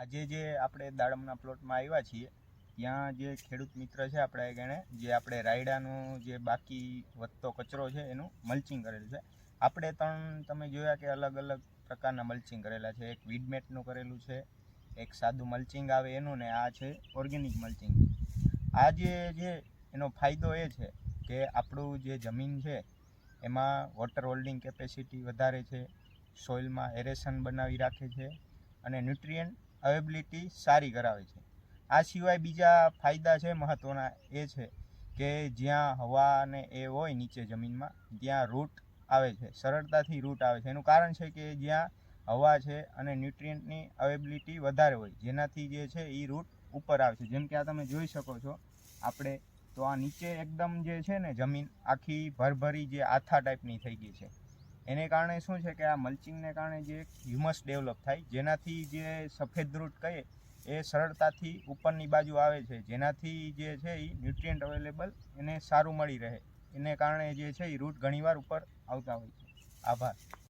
આજે જે આપણે દાડમના પ્લોટમાં આવ્યા છીએ ત્યાં જે ખેડૂત મિત્ર છે આપણે એણે જે આપણે રાયડાનું જે બાકી વધતો કચરો છે એનું મલ્ચિંગ કરેલું છે. આપણે તમે જોયા કે અલગ અલગ પ્રકારના મલ્ચિંગ કરેલા છે. એક વીડમેટનું કરેલું છે, એક સાદું મલ્ચિંગ આવે એનું, ને આ છે ઓર્ગેનિક મલ્ચિંગ. આ જે એનો ફાયદો એ છે કે આપણું જે જમીન છે એમાં વોટર હોલ્ડિંગ કેપેસિટી વધારે છે, સોઇલમાં એરેશન બનાવી રાખે છે અને ન્યુટ્રિયન્ટ અવેબિલિટી સારી કરાવે છે. આ સિવાય બીજા ફાયદા છે મહત્ત્વના, એ છે કે જ્યાં હવા ને એ હોય નીચે જમીનમાં ત્યાં રૂટ આવે છે, સરળતાથી રૂટ આવે છે. એનું કારણ છે કે જ્યાં હવા છે અને ન્યુટ્રિયન્ટની અવેબિલિટી વધારે હોય, જેનાથી જે છે એ રૂટ ઉપર આવે છે. જેમ કે આ તમે જોઈ શકો છો આપણે, તો આ નીચે એકદમ જે છે ને જમીન આખી ભરભરી જે આથા ટાઈપની થઈ ગઈ છે. એને કારણે શું છે કે આ મલ્ચિંગને કારણે જે હ્યુમસ ડેવલપ થાય, જેનાથી જે સફેદ રૂટ કહીએ એ સરળતાથી ઉપરની બાજુ આવે છે, જેનાથી જે છે એ ન્યુટ્રિયન્ટ અવેલેબલ એને સારું મળી રહે. એને કારણે જે છે એ રૂટ ઘણીવાર ઉપર આવતા હોય છે. આભાર.